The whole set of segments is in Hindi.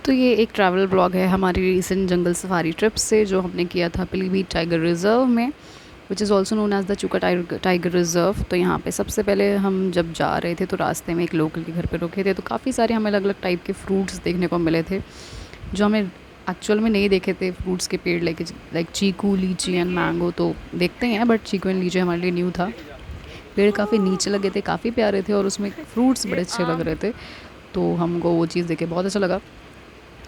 तो ये एक ट्रैवल ब्लॉग है हमारी रीसेंट जंगल सफारी ट्रिप से, जो हमने किया था पीलीभीत टाइगर रिज़र्व में, which is also known as the Chuka tiger reserve. तो यहाँ पे सबसे पहले हम जब जा रहे थे तो रास्ते में एक लोकल के घर पे रुके थे, तो काफ़ी सारे हमें अलग अलग टाइप के फ्रूट्स देखने को मिले थे जो हमें एक्चुअल में नहीं देखे थे। फ्रूट्स के पेड़ लाइक चीकू, लीची एंड मैंगो तो देखते हैं, बट चीकू एंड लीची हमारे लिए न्यू था। पेड़ काफ़ी नीचे लगे थे, काफ़ी प्यारे थे और उसमें फ्रूट्स बड़े अच्छे लग रहे थे, तो हमको वो चीज़ देख के बहुत अच्छा लगा।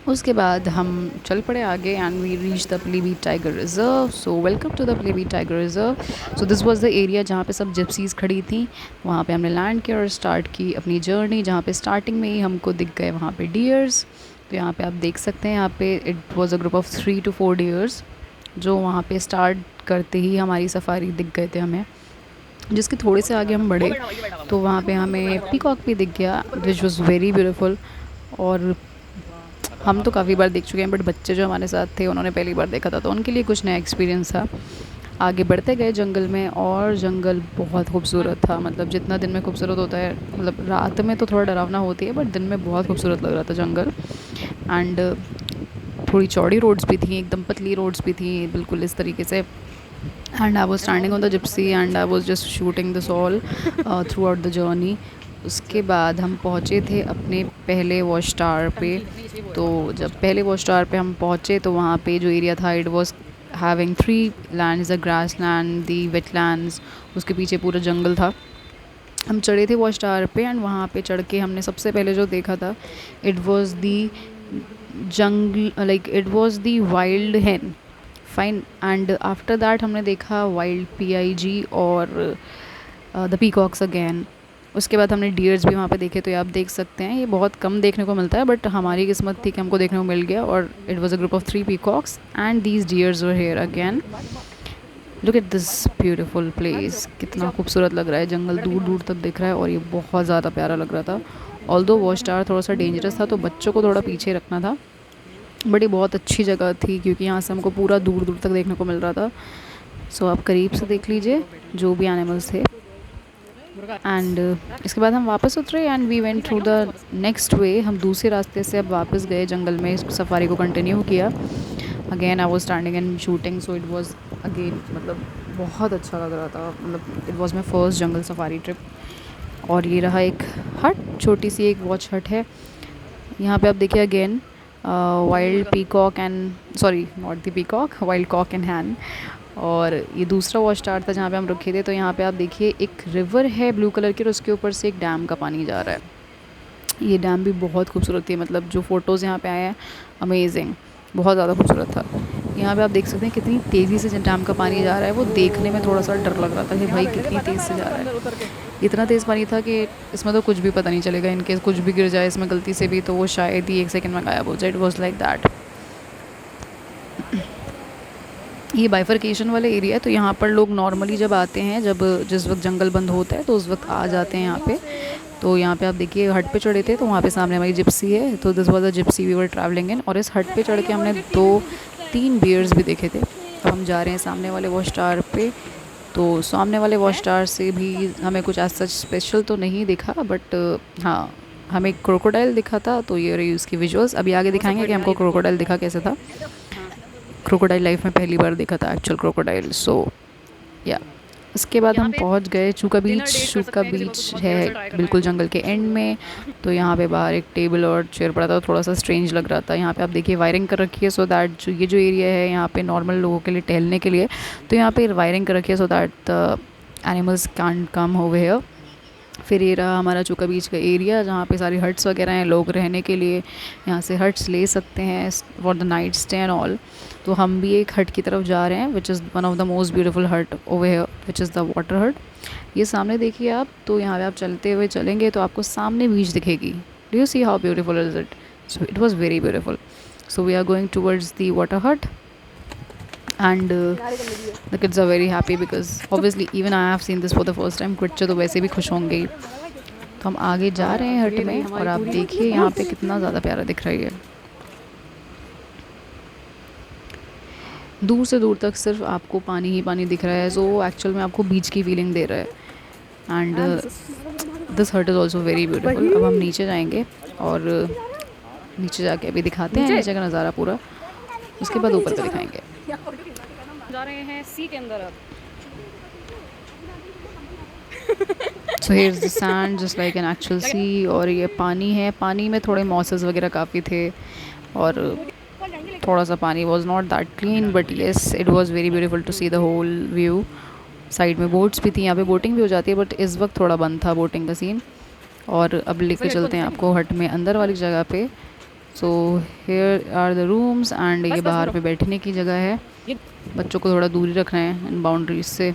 उसके बाद हम चल पड़े आगे and we reach the Pilibhit tiger reserve. So welcome to the Pilibhit tiger reserve. So this was the area जहाँ पे सब जिप्सीज़ खड़ी थी। वहाँ पे हमने लैंड किया और स्टार्ट की अपनी जर्नी, जहाँ पे स्टार्टिंग में ही हमको दिख गए वहाँ पे डियर्स। तो यहाँ पे आप देख सकते हैं, यहाँ पे it was a group of 3 to 4 dears जो वहाँ पे स्टार्ट करते ही हमारी सफारी दिख गए थे हमें। जिसके थोड़े से आगे हम बढ़े तो वहाँ पे हमें पीकॉक भी दिख गया, विच वॉज़ वेरी ब्यूटीफुल। और हम तो काफ़ी बार देख चुके हैं, बट बच्चे जो हमारे साथ थे उन्होंने पहली बार देखा था, तो उनके लिए कुछ नया एक्सपीरियंस था। आगे बढ़ते गए जंगल में और जंगल बहुत खूबसूरत था। मतलब जितना दिन में खूबसूरत होता है, मतलब रात में तो थोड़ा डरावना होती है, बट दिन में बहुत खूबसूरत लग रहा था जंगल। एंड थोड़ी चौड़ी रोड्स भी थी, एकदम पतली रोड्स भी थी, बिल्कुल इस तरीके से। And I was standing on the Gypsy and I was just shooting this all through out the journey. उसके बाद हम पहुँचे थे अपने पहले वॉच टावर पे। तो जब पहले वॉच टावर पे हम पहुँचे तो वहाँ पे जो एरिया था, it was having 3 lands, the grass land, the wetlands, उसके पीछे पूरा जंगल था। हम चढ़े थे वॉच टावर पे एंड वहाँ पे चढ़ के हमने सबसे पहले जो देखा था, it was the jungle, like it was the wild hen, fine. And after that हमने देखा वाइल्ड PIG और द पीकॉक्स अगेन। उसके बाद हमने डियर्स भी वहाँ पे देखे। तो ये आप देख सकते हैं, ये बहुत कम देखने को मिलता है, बट हमारी किस्मत थी कि हमको देखने को मिल गया। और it was a group of 3 peacocks and these dears were here again. Look at this beautiful place, कितना खूबसूरत लग रहा है, जंगल दूर दूर तक दिख रहा है और ये बहुत ज़्यादा प्यारा लग रहा था। ऑल्दो वॉच टावर थोड़ा सा डेंजरस था, तो बच्चों को थोड़ा पीछे रखना था, बट ये बहुत अच्छी जगह थी क्योंकि यहाँ से हमको पूरा दूर दूर तक देखने को मिल रहा था। सो आप करीब से देख लीजिए जो भी एनिमल्स थे। एंड इसके बाद हम वापस उतरे and we went through the next way. हम दूसरे रास्ते से अब वापस गए जंगल में, इस सफारी को कंटिन्यू किया। Again I was standing and shooting, so it was again मतलब बहुत अच्छा लग रहा था। मतलब it was my first jungle safari trip. और ये रहा एक हट, छोटी सी एक वॉच हट है। यहाँ पे आप देखिए again wild peacock and sorry not the peacock, wild cock and हैन। और ये दूसरा वॉच टावर था जहाँ पे हम रुके थे। तो यहाँ पे आप देखिए एक रिवर है ब्लू कलर की और उसके ऊपर से एक डैम का पानी जा रहा है। ये डैम भी बहुत खूबसूरत थी, मतलब जो फ़ोटोज़ यहाँ पे आए हैं, अमेजिंग, बहुत ज़्यादा खूबसूरत था। यहाँ पे आप देख सकते हैं कितनी तेज़ी से डैम का पानी जा रहा है। वो देखने में थोड़ा सा डर लग रहा था कि भाई कितनी तेज़ से जा रहा है। इतना तेज़ पानी था कि इसमें तो कुछ भी पता नहीं चलेगा, इनकेस कुछ भी गिर जाए इसमें गलती से भी तो वो शायद ही 1 सेकंड में गायब हो जाए। It was like that. ये बाइफरकेशन वाला एरिया है, तो यहाँ पर लोग नॉर्मली जब आते हैं, जब जिस वक्त जंगल बंद होता है तो उस वक्त आ जाते हैं यहाँ पे। तो यहाँ पे आप देखिए हट पे चढ़े थे तो वहाँ पे सामने हमारी जिप्सी है, तो this was a gypsy we were travelling in. और इस हट पे चढ़ के हमने 2-3 बियर्स भी देखे थे। अब हम जा रहे हैं सामने वाले वॉच टावर पे। तो सामने वाले वॉच टावर से भी हमें कुछ ऐसा स्पेशल तो नहीं दिखा, बट हाँ हमें क्रोकोडाइल दिखा था। तो ये रही उसकी विजुअल्स, अभी आगे दिखाएंगे कि हमको क्रोकोडाइल दिखा कैसे था। क्रोकोडाइल लाइफ में पहली बार देखा था एक्चुअल क्रोकोडाइल। सो या उसके बाद हम पहुंच गए चूका बीच। चूका बीच है बिल्कुल जंगल के एंड में। तो यहाँ पे बाहर एक टेबल और चेयर पड़ा था, थोड़ा सा स्ट्रेंज लग रहा था। यहाँ पे आप देखिए वायरिंग कर रखी है सो दैट जो ये जो एरिया है यहाँ पे नॉर्मल लोगों के लिए टहलने के लिए, तो यहाँ पे वायरिंग कर रखी है so that the animals can come over here. फिर ये रहा हमारा चूका बीच का एरिया जहाँ पे सारी हट्स वगैरह हैं लोग रहने के लिए, यहाँ से हट्स ले सकते हैं for the night stay and all. तो हम भी एक हट की तरफ जा रहे हैं which is one of the most beautiful hut over here, which is the water hut. ये सामने देखिए आप, तो यहाँ पे आप चलते हुए चलेंगे तो आपको सामने बीच दिखेगी। Do you see how beautiful is it? So it was very beautiful. So we are going towards the water hut and the kids are very happy because obviously even I have seen this for the first time. बच्चे तो वैसे भी खुश होंगे ही। तो हम आगे जा रहे हैं हट में और आप देखिए यहाँ पे कितना ज़्यादा प्यारा दिख रही है। दूर से दूर तक सिर्फ आपको पानी ही पानी दिख रहा है, जो एक्चुअल में आपको बीच की फीलिंग दे रहा है। एंड दिस हट इज़ ऑल्सो वेरी ब्यूटीफुल। अब हम नीचे जाएंगे और नीचे जाके अभी दिखाते हैं नीचे का नज़ारा पूरा, उसके बाद ऊपर का दिखाएंगे। जा रहे हैं सी के अंदर अब। So here is the sand just like an actual sea. और ये पानी है, पानी में थोड़े मॉसेस वगैरह काफ़ी थे और थोड़ा सा पानी was not that clean, but yes it was very beautiful to see the whole view. Side में बोट्स भी थी, यहाँ पे बोटिंग भी हो जाती है बट इस वक्त थोड़ा बंद था बोटिंग का सीन। और अब लेके चलते हैं आपको हट में अंदर वाली जगह पे। So here are the rooms and ये बाहर पे बैठने की जगह है। बच्चों को थोड़ा दूरी रखना है इन बाउंड्रीज से।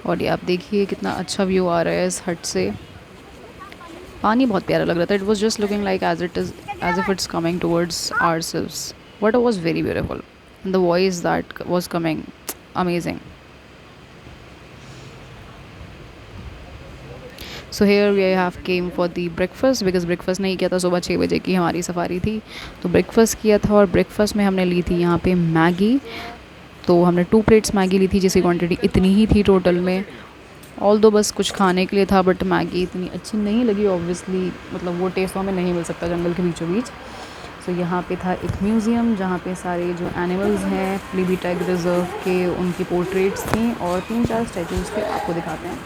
और ये आप देखिए कितना अच्छा व्यू आ रहा है इस हट से। पानी बहुत प्यारा लग रहा था। It was just looking like as if it's coming towards ourselves. Water was very beautiful and the voice that was coming amazing. So here we have came for the breakfast because breakfast नहीं किया था, सुबह 6 बजे की हमारी सफारी थी तो ब्रेकफास्ट किया था। और ब्रेकफास्ट में हमने ली थी यहाँ पे मैगी। तो हमने 2 प्लेट्स मैगी ली थी जिसकी क्वांटिटी इतनी ही थी टोटल में। ऑल दो बस कुछ खाने के लिए था बट मैगी इतनी अच्छी नहीं लगी ऑब्वियसली, मतलब वो टेस्ट हमें नहीं मिल सकता जंगल के बीचों बीच। सो यहाँ पे था एक म्यूज़ियम जहाँ पे सारे जो एनिमल्स हैं पिलीभीत टाइगर रिजर्व के उनकी पोर्ट्रेट्स थी और 3-4 स्टैचूज़ थे, आपको दिखाते हैं।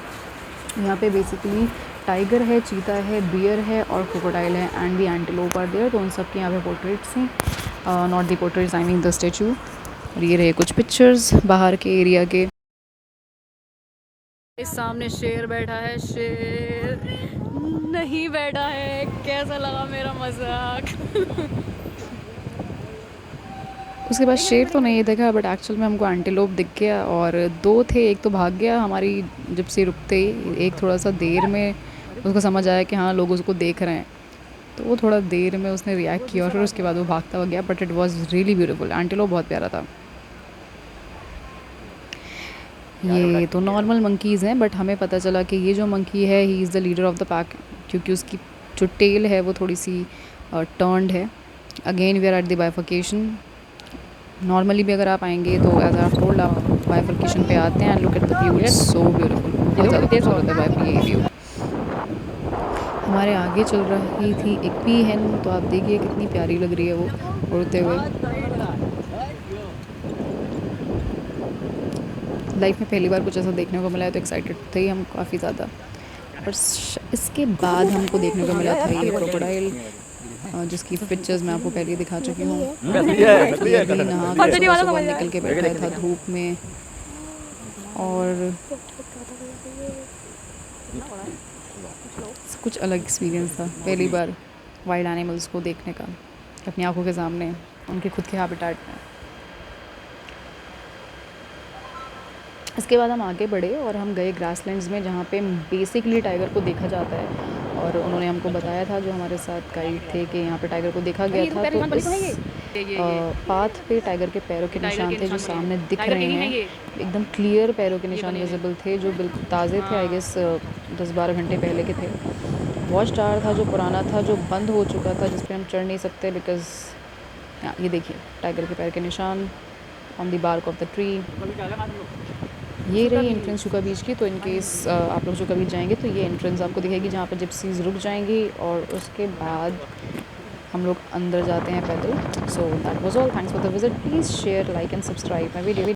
यहाँ पे बेसिकली टाइगर है, चीता है, बियर है और क्रोकोडाइल है and the antelope are there. तो उन सब के यहाँ पे पोर्ट्रेट्स थी, not the portraits I mean the statue. और ये रहे कुछ पिक्चर्स बाहर के एरिया के। इस सामने शेर बैठा है, शेर नहीं बैठा है। कैसा लगा मेरा मजाक? उसके बाद शेर तो नहीं देखा बट एक्चुअल में हमको एंटीलोप दिख गया और 2 थे, एक तो भाग गया हमारी जिप्सी रुकते ही, एक थोड़ा सा देर में उसको समझ आया कि हाँ लोग उसको देख रहे हैं तो वो थोड़ा देर में उसने रिएक्ट किया और फिर उसके बाद वो भागता हुआ गया। But it was really beautiful, antelope बहुत प्यारा था। ये तो नॉर्मल मंकीज़ हैं बट हमें पता चला कि ये जो मंकी है he is the leader of the pack क्योंकि उसकी जो टेल है वो थोड़ी सी टर्न्ड है। Again we are at the bifurcation. Normally भी अगर आप आएंगे तो एज आई टोल्ड आप बाइफर्केशन पे आते हैं। Look at the view, it's so beautiful, बहुत ज़्यादा खूबसूरत है ये व्यू। हमारे आगे चल रही थी एक पीहेन, तो आप देखिए कितनी प्यारी लग रही है वो उड़ते हुए। लाइफ में पहली बार कुछ ऐसा देखने को मिला है तो एक्साइटेड थे हम काफ़ी ज़्यादा। पर इसके बाद हमको देखने को मिला था ये क्रोकोडाइल जिसकी पिक्चर्स मैं आपको पहले दिखा चुकी हूँ। ये भी नहा के सुबह निकल के बैठा था धूप में और कुछ अलग एक्सपीरियंस था, पहली बार वाइल्ड एनिमल्स को देखने का अपनी आंखों के सामने उनके खुद के हैबिटेट में। इसके बाद हम आगे बढ़े और हम गए ग्रासलैंड्स में जहाँ पे बेसिकली टाइगर को देखा जाता है। और उन्होंने हमको बताया था जो हमारे साथ गाइड थे कि यहाँ पे टाइगर को देखा गया था। तो इस पाथ पे टाइगर के पैरों के निशान थे जो सामने दिख रहे हैं, एकदम क्लियर पैरों के निशान विजिबल थे जो बिल्कुल ताज़े थे, आई गेस 10-12 घंटे पहले के थे। वॉच टावर था जो पुराना था जो बंद हो चुका था जिस पे हम चढ़ नहीं सकते बिकॉज ये देखिए टाइगर के पैर के निशान on the bark of the tree. ये रही एंट्रेंस चुका बीच की। तो इनकेस आप लोग चुका बीच जाएंगे तो ये एंट्रेंस आपको दिखेगी जहाँ पर जिप्सीज रुक जाएंगी और उसके बाद हम लोग अंदर जाते हैं पैदल। So that was all, thanks for the visit, please share like and subscribe my video.